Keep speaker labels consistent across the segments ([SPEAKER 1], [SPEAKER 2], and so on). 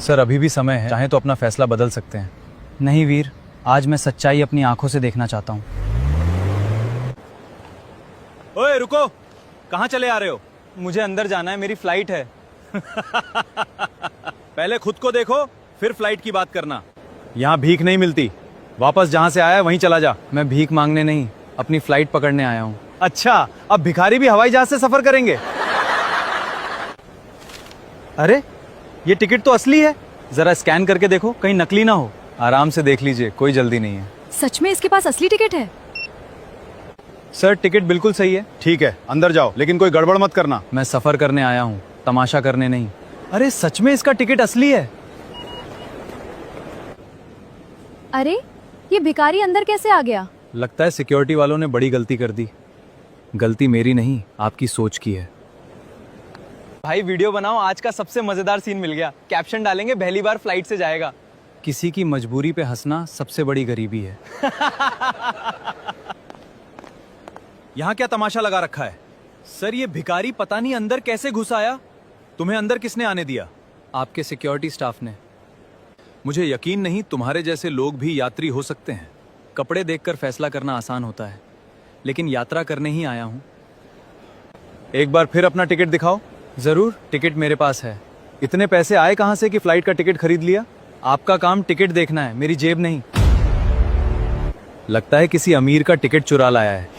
[SPEAKER 1] Sir अभी भी समय है, चाहे तो अपना फैसला बदल सकते हैं।
[SPEAKER 2] नहीं वीर, आज मैं सच्चाई अपनी आंखों से देखना चाहता हूँ।
[SPEAKER 1] ओए रुको, कहाँ चले आ रहे हो?
[SPEAKER 2] मुझे अंदर जाना है, मेरी फ्लाइट है।
[SPEAKER 1] पहले खुद को देखो, फिर फ्लाइट की बात करना। यहाँ भीख नहीं मिलती, वापस जहाँ से आया है वहीं चला जा।
[SPEAKER 2] मैं भीख मांगने नहीं, अपनी फ्लाइट पकड़ने आया हूँ।
[SPEAKER 1] अच्छा, अब भिखारी भी हवाई जहाज से सफर करेंगे? अरे ये टिकट तो असली है।
[SPEAKER 2] जरा स्कैन करके देखो, कहीं नकली ना हो।
[SPEAKER 1] आराम से देख लीजिए, कोई जल्दी नहीं है।
[SPEAKER 3] सच में इसके पास असली टिकट है?
[SPEAKER 1] सर टिकट बिल्कुल सही है। ठीक है, अंदर जाओ, लेकिन कोई गड़बड़ मत करना।
[SPEAKER 2] मैं सफर करने आया हूँ, तमाशा करने नहीं।
[SPEAKER 1] अरे सच में इसका टिकट असली है।
[SPEAKER 3] अरे ये भिखारी अंदर कैसे आ गया?
[SPEAKER 1] लगता है सिक्योरिटी वालों ने बड़ी गलती कर दी। गलती मेरी नहीं, आपकी सोच की है।
[SPEAKER 2] भाई वीडियो बनाओ, आज का सबसे मजेदार सीन मिल गया। कैप्शन डालेंगे, पहली बार फ्लाइट से जाएगा।
[SPEAKER 1] किसी की मजबूरी पे हंसना सबसे बड़ी गरीबी है। यहाँ क्या तमाशा लगा रखा है? सर ये भिखारी पता नहीं अंदर कैसे घुस आया। तुम्हें अंदर किसने आने दिया?
[SPEAKER 2] आपके सिक्योरिटी स्टाफ ने।
[SPEAKER 1] मुझे यकीन नहीं तुम्हारे जैसे लोग भी यात्री हो सकते हैं।
[SPEAKER 2] कपड़े देखकर फैसला करना आसान होता है, लेकिन यात्रा करने ही आया हूँ।
[SPEAKER 1] एक बार फिर अपना टिकट दिखाओ।
[SPEAKER 2] जरूर, टिकट मेरे पास है।
[SPEAKER 1] इतने पैसे आए कहाँ से कि फ्लाइट का टिकट खरीद लिया?
[SPEAKER 2] आपका काम टिकट देखना है, मेरी जेब नहीं।
[SPEAKER 1] लगता है किसी अमीर का टिकट चुरा लाया है।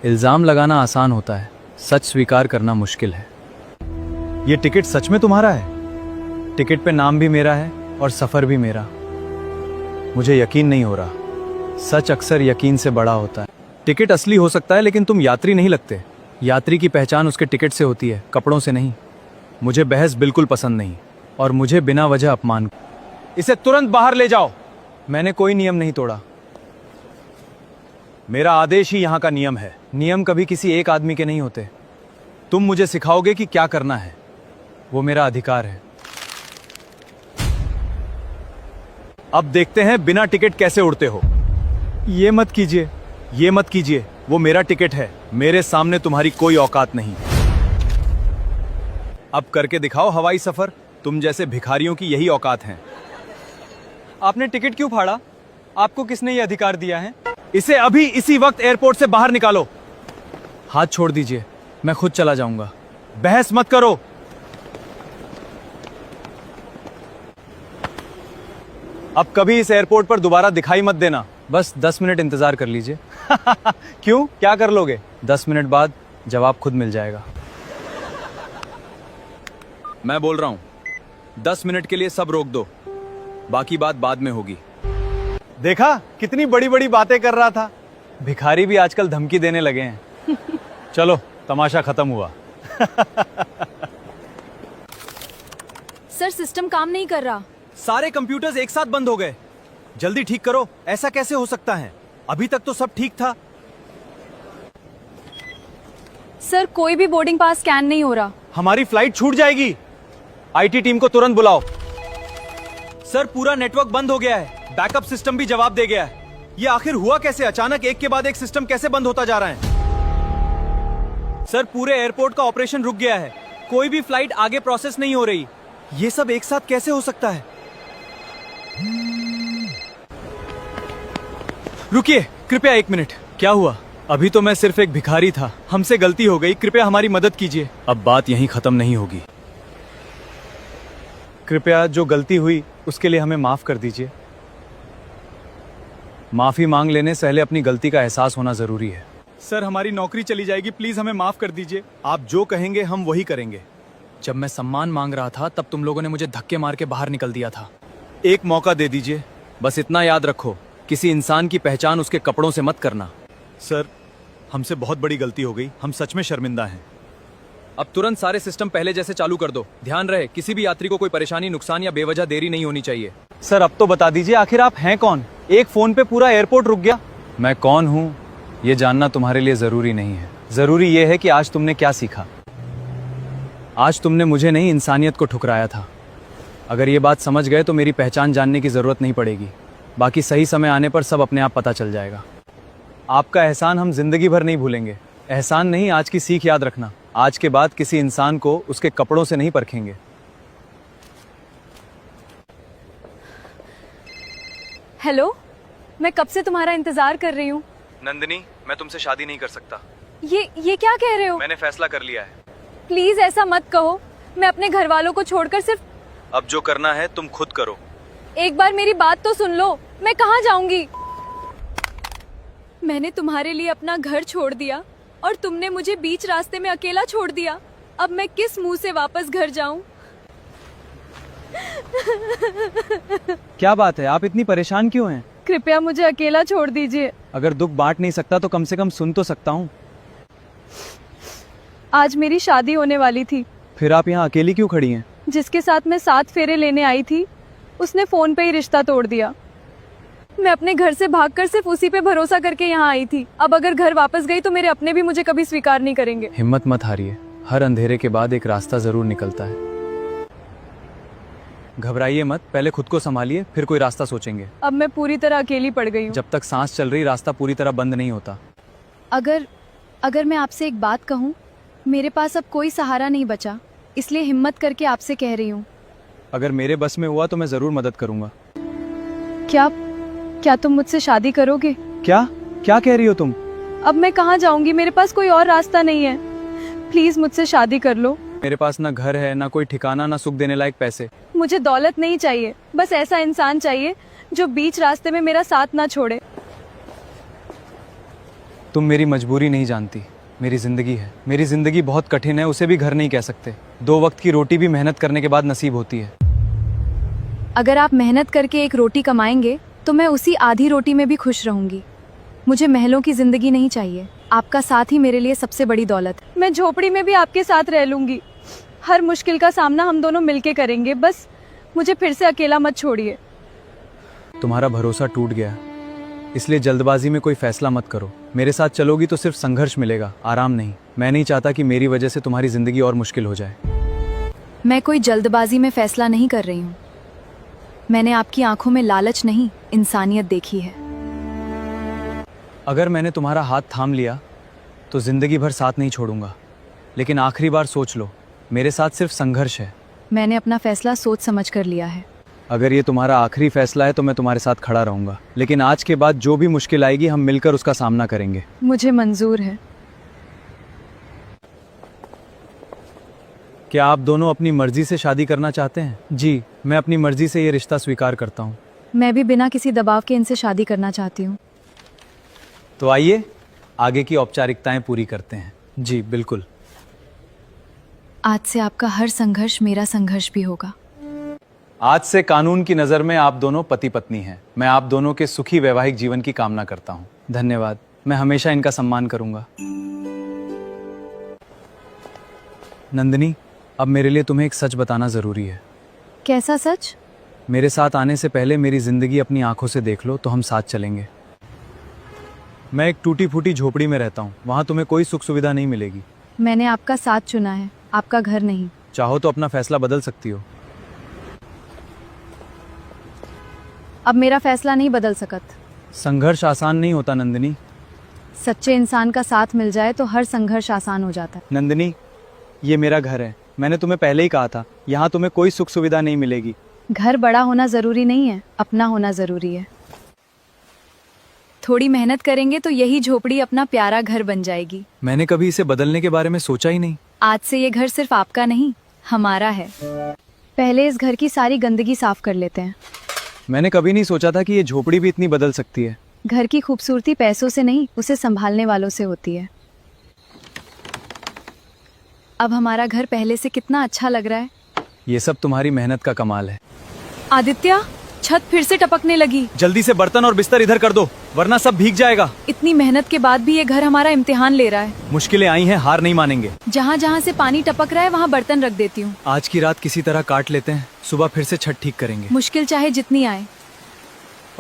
[SPEAKER 2] इल्जाम लगाना आसान होता है, सच स्वीकार करना मुश्किल है।
[SPEAKER 1] ये टिकट सच में तुम्हारा है?
[SPEAKER 2] टिकट पे नाम भी मेरा है और सफर भी मेरा।
[SPEAKER 1] मुझे यकीन नहीं हो रहा।
[SPEAKER 2] सच अक्सर यकीन से बड़ा होता है।
[SPEAKER 1] टिकट असली हो सकता है, लेकिन तुम यात्री नहीं लगते।
[SPEAKER 2] यात्री की पहचान उसके टिकट से होती है, कपड़ों से नहीं।
[SPEAKER 1] मुझे बहस बिल्कुल पसंद नहीं,
[SPEAKER 2] और मुझे बिना वजह अपमान।
[SPEAKER 1] इसे तुरंत बाहर ले जाओ।
[SPEAKER 2] मैंने कोई नियम नहीं तोड़ा।
[SPEAKER 1] मेरा आदेश ही यहाँ का नियम है।
[SPEAKER 2] नियम कभी किसी एक आदमी के नहीं होते।
[SPEAKER 1] तुम मुझे सिखाओगे कि क्या करना है।
[SPEAKER 2] वो मेरा अधिकार है।
[SPEAKER 1] अब देखते हैं बिना टिकट कैसे उड़ते हो।
[SPEAKER 2] ये मत कीजिए।
[SPEAKER 1] ये मत कीजिए, वो मेरा टिकट है। मेरे सामने तुम्हारी कोई औकात नहीं। अब करके दिखाओ हवाई सफर। तुम जैसे भिखारियों की यही औकात है।
[SPEAKER 2] आपने टिकट क्यों फाड़ा? आपको किसने ये अधिकार दिया है?
[SPEAKER 1] इसे अभी इसी वक्त एयरपोर्ट से बाहर निकालो।
[SPEAKER 2] हाथ छोड़ दीजिए, मैं खुद चला जाऊंगा।
[SPEAKER 1] बहस मत करो। अब कभी इस एयरपोर्ट पर दोबारा दिखाई मत देना।
[SPEAKER 2] बस 10 मिनट इंतजार कर लीजिए।
[SPEAKER 1] क्यों, क्या कर लोगे?
[SPEAKER 2] 10 मिनट बाद जवाब खुद मिल जाएगा।
[SPEAKER 1] मैं बोल रहा हूं, 10 मिनट के लिए सब रोक दो, बाकी बात बाद में होगी। देखा, कितनी बड़ी बड़ी बातें कर रहा था।
[SPEAKER 2] भिखारी भी आजकल धमकी देने लगे हैं।
[SPEAKER 1] चलो, तमाशा खत्म हुआ।
[SPEAKER 3] सर सिस्टम काम नहीं कर रहा।
[SPEAKER 1] सारे कंप्यूटर्स एक साथ बंद हो गए। जल्दी ठीक करो। ऐसा कैसे हो सकता है? अभी तक तो सब ठीक था।
[SPEAKER 3] सर कोई भी बोर्डिंग पास स्कैन नहीं हो रहा।
[SPEAKER 1] हमारी फ्लाइट छूट जाएगी। आईटी टीम को तुरंत बुलाओ। सर पूरा नेटवर्क बंद हो गया है। बैकअप सिस्टम भी जवाब दे गया है। ये आखिर हुआ कैसे? अचानक एक के बाद एक सिस्टम कैसे बंद होता जा रहा है? सर पूरे एयरपोर्ट का ऑपरेशन रुक गया है। कोई भी फ्लाइट आगे प्रोसेस नहीं हो रही। ये सब एक साथ कैसे हो सकता है? रुकिए, कृपया 1 मिनट।
[SPEAKER 2] क्या हुआ?
[SPEAKER 1] अभी तो मैं सिर्फ एक भिखारी था। हमसे गलती हो गई, कृपया हमारी मदद कीजिए। अब बात यहीं खत्म नहीं होगी।
[SPEAKER 2] कृपया जो गलती हुई उसके लिए हमें माफ कर दीजिए।
[SPEAKER 1] माफी मांग लेने से पहले अपनी गलती का एहसास होना जरूरी है।
[SPEAKER 2] सर हमारी नौकरी चली जाएगी, प्लीज हमें माफ कर दीजिए।
[SPEAKER 1] आप जो कहेंगे हम वही करेंगे।
[SPEAKER 2] जब मैं सम्मान मांग रहा था तब तुम लोगों ने मुझे धक्के मार के बाहर निकल दिया था।
[SPEAKER 1] एक मौका दे दीजिए। बस इतना याद रखो, किसी इंसान की पहचान उसके कपड़ों से मत करना। सर हमसे बहुत बड़ी गलती हो गई, हम सच में शर्मिंदा हैं। अब तुरंत सारे सिस्टम पहले जैसे चालू कर दो। ध्यान रहे किसी भी यात्री को कोई परेशानी, नुकसान या बेवजह देरी नहीं होनी चाहिए।
[SPEAKER 2] सर अब तो बता दीजिए, आखिर आप हैं कौन? एक फोन पे पूरा एयरपोर्ट रुक गया।
[SPEAKER 1] मैं कौन हूँ ये जानना तुम्हारे लिए जरूरी नहीं है।
[SPEAKER 2] जरूरी ये है कि आज तुमने क्या सीखा। आज तुमने मुझे नहीं, इंसानियत को ठुकराया था। अगर ये बात समझ गए तो मेरी पहचान जानने की जरूरत नहीं पड़ेगी। बाकी सही समय आने पर सब अपने आप पता चल जाएगा। आपका एहसान हम जिंदगी भर नहीं भूलेंगे। एहसान नहीं, आज की सीख याद रखना। आज के बाद किसी इंसान को उसके कपड़ों से नहीं परखेंगे।
[SPEAKER 3] हेलो, मैं कब से तुम्हारा इंतजार कर रही हूँ।
[SPEAKER 2] नंदिनी, मैं तुमसे शादी नहीं कर सकता।
[SPEAKER 3] ये क्या कह रहे हो?
[SPEAKER 2] मैंने फैसला कर लिया है।
[SPEAKER 3] प्लीज ऐसा मत कहो। मैं अपने घर वालों को छोड़कर सिर्फ
[SPEAKER 2] अब जो करना है तुम खुद करो।
[SPEAKER 3] एक बार मेरी बात तो सुन लो। मैं कहाँ जाऊंगी? मैंने तुम्हारे लिए अपना घर छोड़ दिया और तुमने मुझे बीच रास्ते में अकेला छोड़ दिया। अब मैं किस मुंह से वापस घर जाऊं?
[SPEAKER 2] क्या बात है, आप इतनी परेशान क्यों हैं?
[SPEAKER 3] कृपया मुझे अकेला छोड़ दीजिए।
[SPEAKER 2] अगर दुख बांट नहीं सकता तो कम से कम सुन तो सकता हूँ।
[SPEAKER 3] आज मेरी शादी होने वाली थी।
[SPEAKER 2] फिर आप यहाँ अकेली क्यों खड़ी हैं?
[SPEAKER 3] जिसके साथ मैं 7 फेरे लेने आई थी, उसने फोन पे ही रिश्ता तोड़ दिया। मैं अपने घर से भागकर सिर्फ उसी पे भरोसा करके यहाँ आई थी। अब अगर घर वापस गई तो मेरे अपने भी मुझे कभी स्वीकार नहीं करेंगे।
[SPEAKER 2] हिम्मत मत हारिए, हर अंधेरे के बाद एक रास्ता जरूर निकलता है। घबराइए मत, पहले खुद को संभालिए, फिर कोई रास्ता सोचेंगे।
[SPEAKER 3] अब मैं पूरी तरह अकेली पड़ गई हूँ।
[SPEAKER 2] जब तक सांस चल रही रास्ता पूरी तरह बंद नहीं होता।
[SPEAKER 3] अगर मैं आपसे एक बात कहूँ, मेरे पास अब कोई सहारा नहीं बचा, इसलिए हिम्मत करके आपसे कह रही हूँ।
[SPEAKER 2] अगर मेरे बस में हुआ तो मैं जरूर मदद करूंगा।
[SPEAKER 3] क्या तुम मुझसे शादी करोगे?
[SPEAKER 2] क्या क्या कह रही हो तुम?
[SPEAKER 3] अब मैं कहाँ जाऊंगी? मेरे पास कोई और रास्ता नहीं है। प्लीज मुझसे शादी कर लो।
[SPEAKER 2] मेरे पास ना घर है, ना कोई ठिकाना, ना सुख देने लायक पैसे।
[SPEAKER 3] मुझे दौलत नहीं चाहिए, बस ऐसा इंसान चाहिए जो बीच रास्ते में मेरा साथ ना छोड़े।
[SPEAKER 2] तुम मेरी मजबूरी नहीं जानती, मेरी जिंदगी है। मेरी जिंदगी बहुत कठिन है, उसे भी घर नहीं कह सकते। 2 वक्त की रोटी भी मेहनत करने के बाद नसीब होती है।
[SPEAKER 3] अगर आप मेहनत करके एक रोटी कमाएंगे तो मैं उसी आधी रोटी में भी खुश रहूंगी। मुझे महलों की जिंदगी नहीं चाहिए, आपका साथ ही मेरे लिए सबसे बड़ी दौलत है। मैं झोपड़ी में भी आपके साथ रह लूंगी। हर मुश्किल का सामना हम दोनों मिलके करेंगे। बस मुझे फिर से अकेला मत छोड़िए।
[SPEAKER 2] तुम्हारा भरोसा टूट गया, इसलिए जल्दबाजी में कोई फैसला मत करो। मेरे साथ चलोगी तो सिर्फ संघर्ष मिलेगा, आराम नहीं। मैं नहीं चाहता कि मेरी वजह से तुम्हारी जिंदगी और मुश्किल हो जाए।
[SPEAKER 3] मैं कोई जल्दबाजी में फैसला नहीं कर रही हूँ। मैंने आपकी आंखों में लालच नहीं, इंसानियत देखी है।
[SPEAKER 2] अगर मैंने तुम्हारा हाथ थाम लिया तो जिंदगी भर साथ नहीं छोड़ूंगा, लेकिन आखिरी बार सोच लो, मेरे साथ सिर्फ संघर्ष है।
[SPEAKER 3] मैंने अपना फैसला सोच समझ कर लिया है।
[SPEAKER 2] अगर ये तुम्हारा आखिरी फैसला है तो मैं तुम्हारे साथ खड़ा रहूंगा, लेकिन आज के बाद जो भी मुश्किल आएगी हम मिलकर उसका सामना करेंगे।
[SPEAKER 3] मुझे मंजूर है।
[SPEAKER 2] क्या आप दोनों अपनी मर्जी से शादी करना चाहते हैं? जी, मैं अपनी मर्जी से ये रिश्ता स्वीकार करता हूँ।
[SPEAKER 3] मैं भी बिना किसी दबाव के इनसे शादी करना चाहती हूँ।
[SPEAKER 2] तो आइए आगे की औपचारिकताएं पूरी करते हैं। जी बिल्कुल।
[SPEAKER 3] आज से आपका हर संघर्ष मेरा संघर्ष भी होगा।
[SPEAKER 2] आज से कानून की नज़र में आप दोनों पति पत्नी हैं। मैं आप दोनों के सुखी वैवाहिक जीवन की कामना करता हूँ। धन्यवाद, मैं हमेशा इनका सम्मान करूंगा। नंदिनी, अब मेरे लिए तुम्हें एक सच बताना जरूरी है।
[SPEAKER 3] कैसा सच?
[SPEAKER 2] मेरे साथ आने से पहले मेरी जिंदगी अपनी आंखों से देख लो तो हम साथ चलेंगे। मैं एक टूटी फूटी झोपड़ी में रहता हूँ, वहाँ तुम्हें कोई सुख सुविधा नहीं मिलेगी।
[SPEAKER 3] मैंने आपका साथ चुना है, आपका घर नहीं।
[SPEAKER 2] चाहो तो अपना फैसला बदल सकती हो।
[SPEAKER 3] अब मेरा फैसला नहीं बदल सकत।
[SPEAKER 2] संघर्ष आसान नहीं होता नंदिनी।
[SPEAKER 3] सच्चे इंसान का साथ मिल जाए तो हर संघर्ष आसान हो जाता है।
[SPEAKER 2] नंदिनी, ये मेरा घर है। मैंने तुम्हें पहले ही कहा था, यहाँ तुम्हें कोई सुख सुविधा नहीं मिलेगी।
[SPEAKER 3] घर बड़ा होना जरूरी नहीं है, अपना होना जरूरी है। थोड़ी मेहनत करेंगे तो यही झोपड़ी अपना प्यारा घर बन जाएगी।
[SPEAKER 2] मैंने कभी इसे बदलने के बारे में सोचा ही नहीं।
[SPEAKER 3] आज से ये घर सिर्फ आपका नहीं, हमारा है। पहले इस घर की सारी गंदगी साफ कर लेते हैं।
[SPEAKER 2] मैंने कभी नहीं सोचा था कि ये झोपड़ी भी इतनी बदल सकती है।
[SPEAKER 3] घर की खूबसूरती पैसों से नहीं, उसे संभालने वालों से होती है। अब हमारा घर पहले से कितना अच्छा लग रहा है।
[SPEAKER 2] ये सब तुम्हारी मेहनत का कमाल है।
[SPEAKER 3] आदित्य, छत फिर से टपकने लगी।
[SPEAKER 2] जल्दी से बर्तन और बिस्तर इधर कर दो, वरना सब भीग जाएगा।
[SPEAKER 3] इतनी मेहनत के बाद भी ये घर हमारा इम्तिहान ले रहा है।
[SPEAKER 2] मुश्किलें आई हैं, हार नहीं मानेंगे।
[SPEAKER 3] जहाँ जहाँ से पानी टपक रहा है वहाँ बर्तन रख देती हूँ।
[SPEAKER 2] आज की रात किसी तरह काट लेते हैं, सुबह फिर से छत ठीक करेंगे।
[SPEAKER 3] मुश्किल चाहे जितनी आए।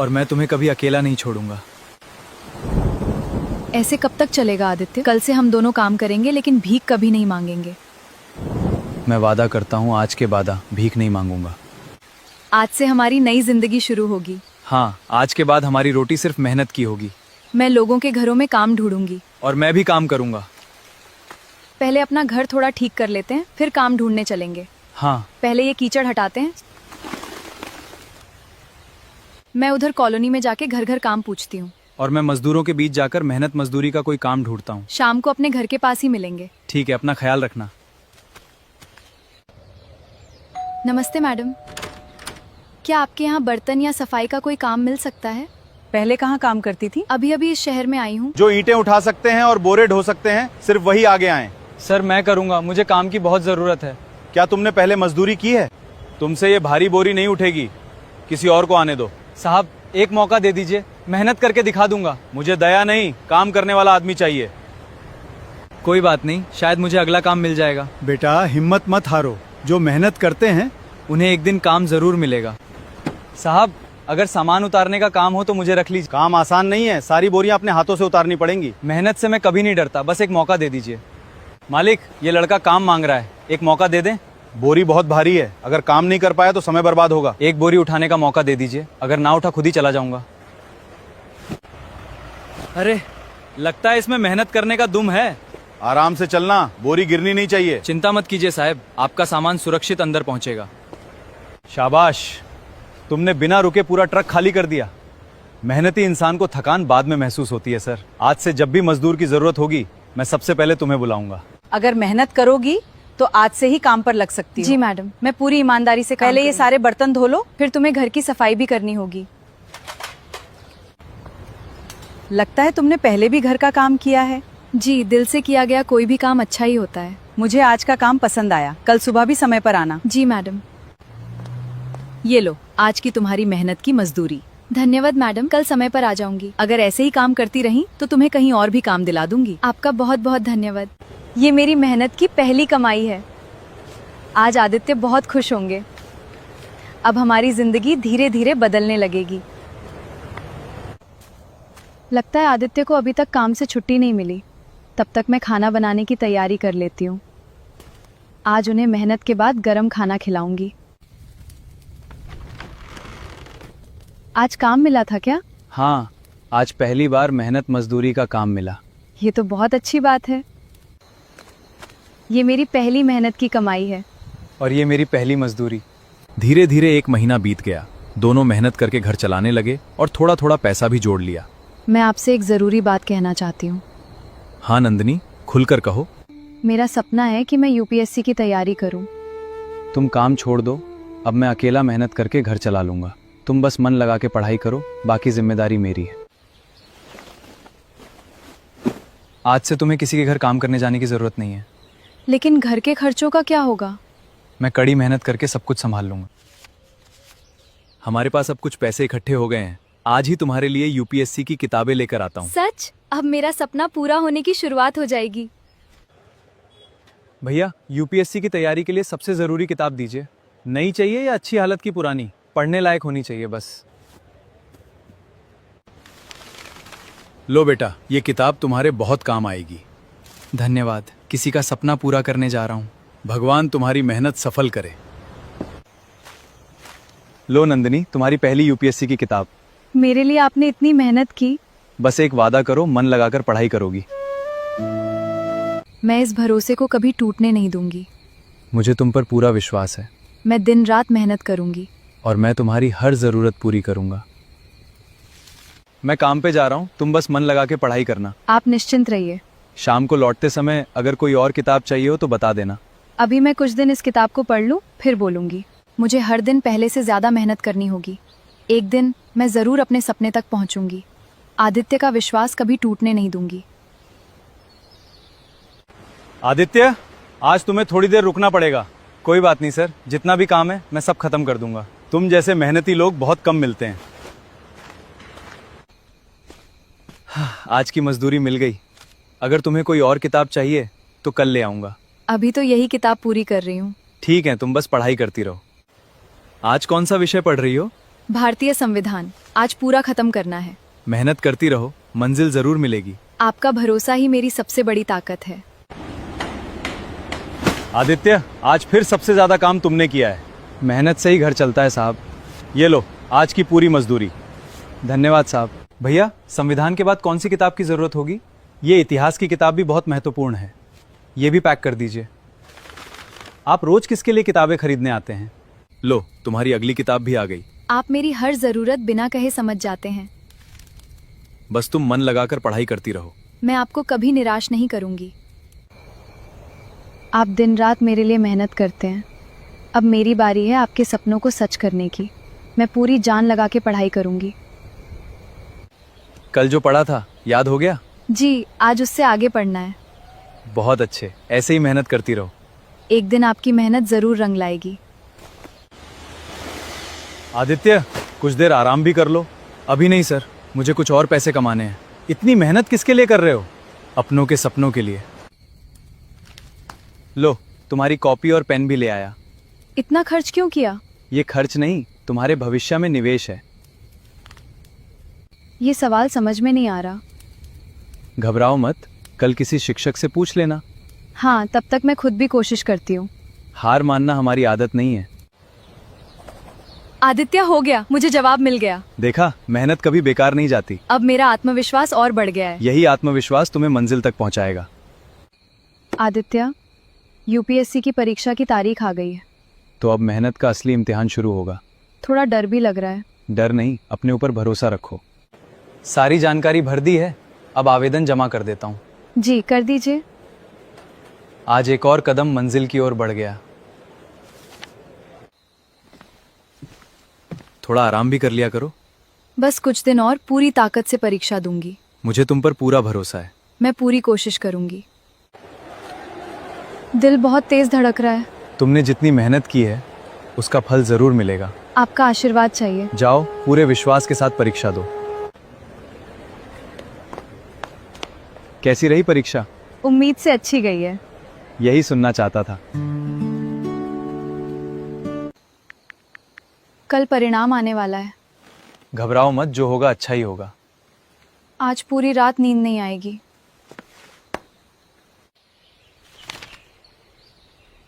[SPEAKER 2] और मैं तुम्हें कभी अकेला नहीं छोड़ूंगा।
[SPEAKER 3] ऐसे कब तक चलेगा आदित्य? कल से हम दोनों काम करेंगे लेकिन भीख कभी नहीं मांगेंगे।
[SPEAKER 2] मैं वादा करता हूँ, आज के बाद भीख नहीं मांगूंगा।
[SPEAKER 3] आज से हमारी नई जिंदगी शुरू होगी।
[SPEAKER 2] हाँ, आज के बाद हमारी रोटी सिर्फ मेहनत की होगी।
[SPEAKER 3] मैं लोगों के घरों में काम ढूंढूंगी।
[SPEAKER 2] और मैं भी काम करूंगा।
[SPEAKER 3] पहले अपना घर थोड़ा ठीक कर लेते हैं, फिर काम ढूंढने चलेंगे।
[SPEAKER 2] हाँ।
[SPEAKER 3] पहले ये कीचड़ हटाते हैं। मैं उधर कॉलोनी में जाके घर घर काम पूछती हूँ।
[SPEAKER 2] और मैं मजदूरों के बीच जाकर मेहनत मजदूरी का कोई काम ढूंढता हूँ।
[SPEAKER 3] शाम को अपने घर के पास ही मिलेंगे।
[SPEAKER 2] ठीक है, अपना ख्याल रखना।
[SPEAKER 3] नमस्ते मैडम, क्या आपके यहाँ बर्तन या सफाई का कोई काम मिल सकता है?
[SPEAKER 4] पहले कहाँ काम करती थी?
[SPEAKER 3] अभी अभी इस शहर में आई हूँ।
[SPEAKER 1] जो ईंटें उठा सकते हैं और बोरे ढो सकते हैं सिर्फ वही आगे आए।
[SPEAKER 2] सर मैं करूँगा, मुझे काम की बहुत ज़रूरत है।
[SPEAKER 1] क्या तुमने पहले मजदूरी की है?
[SPEAKER 2] तुमसे ये भारी बोरी नहीं उठेगी, किसी और को आने दो। साहब एक मौका दे दीजिए, मेहनत करके दिखा दूंगा।
[SPEAKER 1] मुझे दया नहीं, काम करने वाला आदमी चाहिए।
[SPEAKER 2] कोई बात नहीं, शायद मुझे अगला काम मिल जाएगा।
[SPEAKER 5] बेटा हिम्मत मत हारो, जो मेहनत करते हैं
[SPEAKER 2] उन्हें एक दिन काम जरूर मिलेगा। साहब अगर सामान उतारने का काम हो तो मुझे रख लीजिए।
[SPEAKER 1] काम आसान नहीं है, सारी बोरियां अपने हाथों से उतारनी पड़ेंगी।
[SPEAKER 2] मेहनत से मैं कभी नहीं डरता, बस एक मौका दे दीजिए। मालिक ये लड़का काम मांग रहा है, एक मौका दे दें।
[SPEAKER 1] बोरी बहुत भारी है, अगर काम नहीं कर पाया तो समय बर्बाद होगा।
[SPEAKER 2] एक बोरी उठाने का मौका दे दीजिए, अगर ना उठा खुद ही चला जाऊंगा। अरे लगता है इसमें मेहनत करने का दुम है।
[SPEAKER 1] आराम से चलना, बोरी गिरनी नहीं चाहिए।
[SPEAKER 2] चिंता मत कीजिए साहब, आपका सामान सुरक्षित अंदर पहुंचेगा।
[SPEAKER 1] शाबाश, तुमने बिना रुके पूरा ट्रक खाली कर दिया। मेहनती इंसान को थकान बाद में महसूस होती है सर। आज से जब भी मजदूर की जरूरत होगी मैं सबसे पहले तुम्हें बुलाऊंगा।
[SPEAKER 4] अगर मेहनत करोगी तो आज से ही काम पर लग सकती हो।
[SPEAKER 3] जी मैडम, मैं पूरी ईमानदारी से काम
[SPEAKER 4] पहले ये
[SPEAKER 3] करूंगी।
[SPEAKER 4] सारे बर्तन धो लो।
[SPEAKER 3] फिर तुम्हें घर की सफाई भी करनी होगी।
[SPEAKER 4] लगता है तुमने पहले भी घर का काम किया है।
[SPEAKER 3] जी, दिल से किया गया कोई भी काम अच्छा ही होता है।
[SPEAKER 4] मुझे आज का काम पसंद आया, कल सुबह भी समय पर आना।
[SPEAKER 3] जी मैडम।
[SPEAKER 4] ये लो आज की तुम्हारी मेहनत की मजदूरी।
[SPEAKER 3] धन्यवाद मैडम, कल समय पर आ जाऊंगी।
[SPEAKER 4] अगर ऐसे ही काम करती रही तो तुम्हें कहीं और भी काम दिला दूंगी।
[SPEAKER 3] आपका बहुत बहुत धन्यवाद। ये मेरी मेहनत की पहली कमाई है। आज आदित्य बहुत खुश होंगे। अब हमारी जिंदगी धीरे धीरे बदलने लगेगी। लगता है आदित्य को अभी तक काम से छुट्टी नहीं मिली। तब तक मैं खाना बनाने की तैयारी कर लेती हूँ। आज उन्हें मेहनत के बाद गरम खाना खिलाऊंगी। आज काम मिला था क्या?
[SPEAKER 2] हाँ, आज पहली बार मेहनत मजदूरी का काम मिला।
[SPEAKER 3] ये तो बहुत अच्छी बात है। ये मेरी पहली मेहनत की कमाई है।
[SPEAKER 2] और ये मेरी पहली मजदूरी।
[SPEAKER 6] धीरे धीरे एक महीना बीत गया। दोनों मेहनत करके घर चलाने लगे और थोड़ा थोड़ा पैसा भी जोड़ लिया।
[SPEAKER 3] मैं आपसे एक ज़रूरी बात कहना चाहती हूँ।
[SPEAKER 6] हाँ नंदिनी, खुलकर कहो।
[SPEAKER 3] मेरा सपना है कि मैं यूपीएससी की तैयारी करूँ।
[SPEAKER 2] तुम काम छोड़ दो, अब मैं अकेला मेहनत करके घर चला लूंगा। तुम बस मन लगा के पढ़ाई करो, बाकी जिम्मेदारी मेरी है। आज से तुम्हें किसी के घर काम करने जाने की जरूरत नहीं है।
[SPEAKER 3] लेकिन घर के खर्चों का क्या होगा?
[SPEAKER 2] मैं कड़ी मेहनत करके सब कुछ संभाल लूंगा।
[SPEAKER 6] हमारे पास अब कुछ पैसे इकट्ठे हो गए हैं। आज ही तुम्हारे लिए यूपीएससी की किताबें लेकर आता हूँ।
[SPEAKER 3] सच? अब मेरा सपना पूरा होने की शुरुआत हो जाएगी।
[SPEAKER 2] भैया यूपीएससी की तैयारी के लिए सबसे जरूरी किताब दीजिए। नई चाहिए या अच्छी हालत की पुरानी? पढ़ने लायक होनी चाहिए बस।
[SPEAKER 6] लो बेटा, ये किताब तुम्हारे बहुत काम आएगी।
[SPEAKER 2] धन्यवाद। किसी का सपना पूरा करने जा रहा हूँ।
[SPEAKER 6] भगवान तुम्हारी मेहनत सफल करे।
[SPEAKER 2] लो नंदिनी, तुम्हारी पहली यूपीएससी की किताब।
[SPEAKER 3] मेरे लिए आपने इतनी मेहनत की।
[SPEAKER 2] बस एक वादा करो, मन लगाकर पढ़ाई करोगी।
[SPEAKER 3] मैं इस भरोसे को कभी टूटने नहीं दूंगी।
[SPEAKER 2] मुझे तुम पर पूरा विश्वास है
[SPEAKER 3] मैं दिन रात मेहनत करूंगी।
[SPEAKER 2] और मैं तुम्हारी हर जरूरत पूरी करूंगा। मैं काम पे जा रहा हूँ, तुम बस मन लगा के पढ़ाई करना।
[SPEAKER 3] आप निश्चिंत रहिए।
[SPEAKER 2] शाम को लौटते समय अगर कोई और किताब चाहिए हो तो बता देना।
[SPEAKER 3] अभी मैं कुछ दिन इस किताब को पढ़ लूं, फिर बोलूंगी। मुझे हर दिन पहले से ज्यादा मेहनत करनी होगी। एक दिन मैं जरूर अपने सपने तक पहुंचूंगी। आदित्य का विश्वास कभी टूटने नहीं दूंगी।
[SPEAKER 1] आदित्य, आज तुम्हें थोड़ी देर रुकना पड़ेगा।
[SPEAKER 2] कोई बात नहीं सर, जितना भी काम है मैं सब खत्म कर दूंगा।
[SPEAKER 1] तुम जैसे मेहनती लोग बहुत कम मिलते हैं।
[SPEAKER 2] आज की मजदूरी मिल गई। अगर तुम्हें कोई और किताब चाहिए तो कल ले आऊंगा।
[SPEAKER 3] अभी तो यही किताब पूरी कर रही हूँ।
[SPEAKER 2] ठीक है, तुम बस पढ़ाई करती रहो। आज कौन सा विषय पढ़ रही हो?
[SPEAKER 3] भारतीय संविधान। आज पूरा खत्म करना है।
[SPEAKER 2] मेहनत करती रहो, मंजिल जरूर मिलेगी।
[SPEAKER 3] आपका भरोसा ही मेरी सबसे बड़ी ताकत है।
[SPEAKER 1] आदित्य, आज फिर सबसे ज्यादा काम तुमने किया है।
[SPEAKER 2] मेहनत से ही घर चलता है साहब।
[SPEAKER 1] ये लो आज की पूरी मजदूरी।
[SPEAKER 2] धन्यवाद साहब। भैया संविधान के बाद कौन सी किताब की जरूरत होगी?
[SPEAKER 1] ये इतिहास की किताब भी बहुत महत्वपूर्ण है।
[SPEAKER 2] ये भी पैक कर दीजिए।
[SPEAKER 1] आप रोज किसके लिए किताबें खरीदने आते हैं?
[SPEAKER 6] लो, तुम्हारी अगली किताब भी आ गई।
[SPEAKER 3] आप मेरी हर ज़रूरत बिना कहे समझ जाते हैं।
[SPEAKER 6] बस तुम मन लगाकर पढ़ाई करती रहो।
[SPEAKER 3] मैं आपको कभी निराश नहीं करूंगी। आप दिन रात मेरे लिए मेहनत करते हैं। अब मेरी बारी है आपके सपनों को सच करने की। मैं पूरी जान लगा के पढ़ाई करूंगी।
[SPEAKER 6] कल जो पढ़ा था याद हो गया?
[SPEAKER 3] जी, आज उससे आगे पढ़ना है।
[SPEAKER 6] बहुत अच्छे, ऐसे ही मेहनत करती रहो।
[SPEAKER 3] एक दिन आपकी मेहनत ज़रूर रंग लाएगी।
[SPEAKER 2] आदित्य, कुछ देर आराम भी कर लो।
[SPEAKER 6] अभी नहीं सर, मुझे कुछ और पैसे कमाने हैं।
[SPEAKER 2] इतनी मेहनत किसके लिए कर रहे हो?
[SPEAKER 6] अपनों के सपनों के लिए।
[SPEAKER 2] लो, तुम्हारी कॉपी और पेन भी ले आया।
[SPEAKER 3] इतना खर्च क्यों किया?
[SPEAKER 2] ये खर्च नहीं, तुम्हारे भविष्य में निवेश है।
[SPEAKER 3] ये सवाल समझ में नहीं आ रहा।
[SPEAKER 2] घबराओ मत, कल किसी शिक्षक से पूछ लेना।
[SPEAKER 3] हाँ, तब तक मैं खुद भी कोशिश करती हूँ।
[SPEAKER 2] हार मानना हमारी आदत नहीं है।
[SPEAKER 3] आदित्य, हो गया, मुझे जवाब मिल गया।
[SPEAKER 2] देखा, मेहनत कभी बेकार नहीं जाती।
[SPEAKER 3] अब मेरा आत्मविश्वास और बढ़ गया है।
[SPEAKER 2] यही आत्मविश्वास तुम्हें मंजिल तक पहुंचाएगा।
[SPEAKER 3] आदित्य, यूपीएससी की परीक्षा की तारीख आ गई है।
[SPEAKER 2] तो अब मेहनत का असली इम्तिहान शुरू होगा।
[SPEAKER 3] थोड़ा डर भी लग रहा है।
[SPEAKER 2] डर नहीं, अपने ऊपर भरोसा रखो। सारी जानकारी भर दी है, अब आवेदन जमा कर देता हूँ।
[SPEAKER 3] जी, कर दीजिए।
[SPEAKER 2] आज एक और कदम मंजिल की ओर बढ़ गया।
[SPEAKER 6] थोड़ा आराम भी कर लिया करो।
[SPEAKER 3] बस कुछ दिन और पूरी ताकत से परीक्षा दूंगी।
[SPEAKER 6] मुझे तुम पर पूरा भरोसा है।
[SPEAKER 3] मैं पूरी कोशिश करूंगी। दिल बहुत तेज धड़क रहा है।
[SPEAKER 2] तुमने जितनी मेहनत की है उसका फल जरूर मिलेगा।
[SPEAKER 3] आपका आशीर्वाद चाहिए।
[SPEAKER 2] जाओ, पूरे विश्वास के साथ परीक्षा दो। कैसी रही परीक्षा?
[SPEAKER 3] उम्मीद से अच्छी गई है।
[SPEAKER 2] यही सुनना चाहता था।
[SPEAKER 3] कल परिणाम आने वाला है।
[SPEAKER 2] घबराओ मत, जो होगा अच्छा ही होगा।
[SPEAKER 3] आज पूरी रात नींद नहीं आएगी।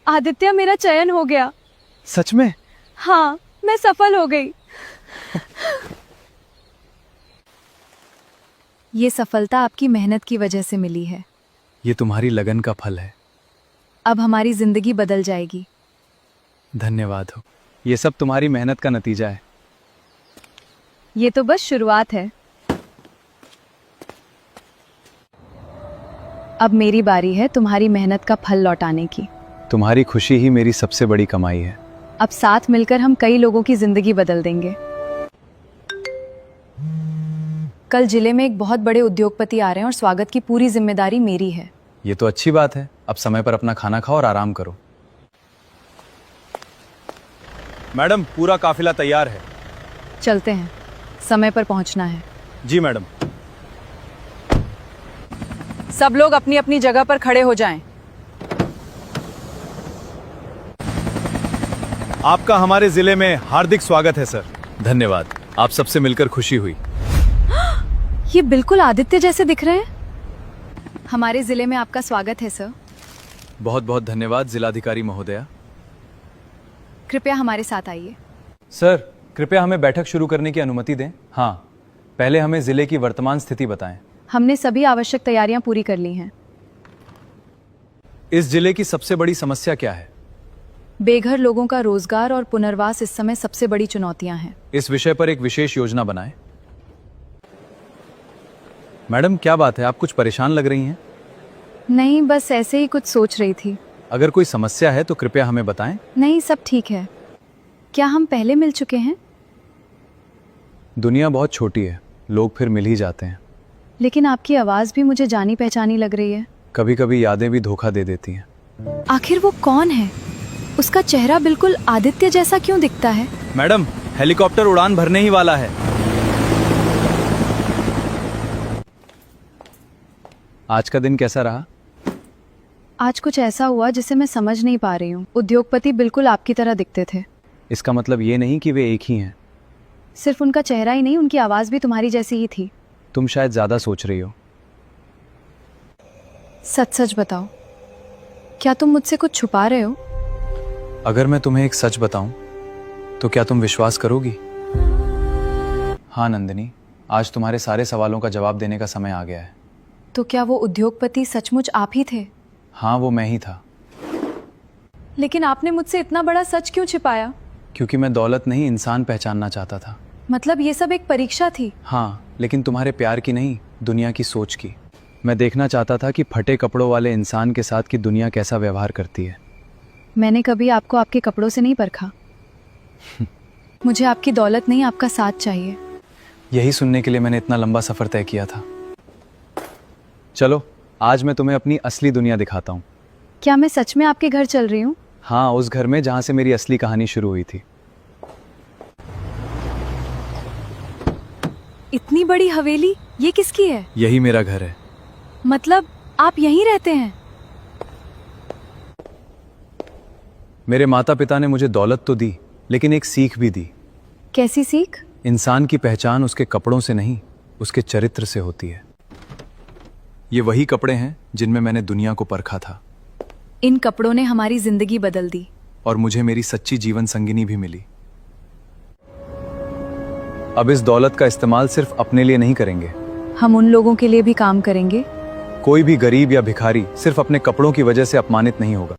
[SPEAKER 3] आदित्य, मेरा चयन हो गया।
[SPEAKER 2] सच में?
[SPEAKER 3] हाँ, मैं सफल हो गई। ये सफलता आपकी मेहनत की वजह से मिली है।
[SPEAKER 6] ये तुम्हारी लगन का फल है।
[SPEAKER 3] अब हमारी जिंदगी बदल जाएगी।
[SPEAKER 6] धन्यवाद हो।
[SPEAKER 2] ये सब तुम्हारी मेहनत का नतीजा है।
[SPEAKER 3] ये तो बस शुरुआत है। अब मेरी बारी है तुम्हारी मेहनत का फल लौटाने की।
[SPEAKER 2] तुम्हारी खुशी ही मेरी सबसे बड़ी कमाई है।
[SPEAKER 3] अब साथ मिलकर हम कई लोगों की जिंदगी बदल देंगे। कल जिले में एक बहुत बड़े उद्योगपति आ रहे हैं और स्वागत की पूरी जिम्मेदारी मेरी है।
[SPEAKER 2] ये तो अच्छी बात है। अब समय पर अपना खाना खाओ और आराम करो। मैडम, पूरा काफिला तैयार है।
[SPEAKER 3] चलते हैं, समय पर पहुंचना है।
[SPEAKER 2] जी मैडम।
[SPEAKER 4] सब लोग अपनी अपनी जगह पर खड़े हो जाएं।
[SPEAKER 2] आपका हमारे जिले में हार्दिक स्वागत है सर।
[SPEAKER 6] धन्यवाद, आप सबसे मिलकर खुशी हुई।
[SPEAKER 3] ये बिल्कुल आदित्य जैसे दिख रहे हैं। हमारे जिले में आपका स्वागत है सर।
[SPEAKER 6] बहुत बहुत धन्यवाद जिलाधिकारी महोदया।
[SPEAKER 3] कृपया हमारे साथ आइए।
[SPEAKER 2] सर, कृपया हमें बैठक शुरू करने की अनुमति दें। हाँ, पहले हमें जिले की वर्तमान स्थिति बताएं।
[SPEAKER 3] हमने सभी आवश्यक तैयारियां पूरी कर ली हैं।
[SPEAKER 2] इस जिले की सबसे बड़ी समस्या क्या है?
[SPEAKER 3] बेघर लोगों का रोजगार और पुनर्वास इस समय सबसे बड़ी चुनौतियां हैं।
[SPEAKER 2] इस विषय पर एक विशेष योजना बनाएं। मैडम, क्या बात है, आप कुछ परेशान लग रही हैं?
[SPEAKER 3] नहीं, बस ऐसे ही कुछ सोच रही थी।
[SPEAKER 2] अगर कोई समस्या है तो कृपया हमें बताएं।
[SPEAKER 3] नहीं, सब ठीक है। क्या हम पहले मिल चुके हैं?
[SPEAKER 2] दुनिया बहुत छोटी है, लोग फिर मिल ही जाते हैं।
[SPEAKER 3] लेकिन आपकी आवाज भी मुझे जानी पहचानी लग रही है।
[SPEAKER 2] कभी कभी यादें भी धोखा दे देती हैं।
[SPEAKER 3] आखिर वो कौन है? उसका चेहरा बिल्कुल आदित्य जैसा क्यों दिखता है?
[SPEAKER 2] मैडम, हेलीकॉप्टर उड़ान भरने ही वाला है। आज का दिन कैसा रहा?
[SPEAKER 3] आज कुछ ऐसा हुआ जिसे मैं समझ नहीं पा रही हूँ। उद्योगपति बिल्कुल आपकी तरह दिखते थे।
[SPEAKER 2] इसका मतलब ये नहीं कि वे एक ही हैं।
[SPEAKER 3] सिर्फ उनका चेहरा ही नहीं, उनकी आवाज भी तुम्हारी जैसी ही थी।
[SPEAKER 2] तुम शायद ज्यादा सोच रही हो।
[SPEAKER 3] सच सच बताओ, क्या तुम मुझसे कुछ छुपा रहे हो?
[SPEAKER 2] अगर मैं तुम्हें एक सच बताऊं तो क्या तुम विश्वास करोगी? हाँ नंदिनी, आज तुम्हारे सारे सवालों का जवाब देने का समय आ गया है।
[SPEAKER 3] तो क्या वो उद्योगपति सचमुच आप ही थे?
[SPEAKER 2] हाँ, वो मैं ही था।
[SPEAKER 3] लेकिन आपने मुझसे इतना बड़ा सच क्यों छिपाया?
[SPEAKER 2] क्योंकि मैं दौलत नहीं इंसान पहचानना चाहता था।
[SPEAKER 3] मतलब ये सब एक परीक्षा थी?
[SPEAKER 2] हाँ, लेकिन तुम्हारे प्यार की नहीं, दुनिया की सोच की। मैं देखना चाहता था कि फटे कपड़ों वाले इंसान के साथ की दुनिया कैसा व्यवहार करती है।
[SPEAKER 3] मैंने कभी आपको आपके कपड़ों से नहीं परखा। मुझे आपकी दौलत नहीं, आपका साथ चाहिए।
[SPEAKER 2] यही सुनने के लिए मैंने इतना लंबा सफ़र तय किया था। चलो, आज मैं तुम्हें अपनी असली दुनिया दिखाता हूँ।
[SPEAKER 3] क्या मैं सच में आपके घर चल रही हूँ?
[SPEAKER 2] हाँ, उस घर में जहाँ से मेरी असली कहानी शुरू हुई थी।
[SPEAKER 3] इतनी बड़ी हवेली, ये किसकी है?
[SPEAKER 2] यही मेरा घर है।
[SPEAKER 3] मतलब आप यहीं रहते हैं?
[SPEAKER 2] मेरे माता पिता ने मुझे दौलत तो दी, लेकिन एक सीख भी दी।
[SPEAKER 3] कैसी सीख?
[SPEAKER 2] इंसान की पहचान उसके कपड़ों से नहीं, उसके चरित्र से होती है। ये वही कपड़े हैं जिनमें मैंने दुनिया को परखा था।
[SPEAKER 3] इन कपड़ों ने हमारी जिंदगी बदल दी।
[SPEAKER 2] और मुझे मेरी सच्ची जीवन संगिनी भी मिली। अब इस दौलत का इस्तेमाल सिर्फ अपने लिए नहीं करेंगे।
[SPEAKER 3] हम उन लोगों के लिए भी काम करेंगे।
[SPEAKER 2] कोई भी गरीब या भिखारी सिर्फ अपने कपड़ों की वजह से अपमानित नहीं होगा।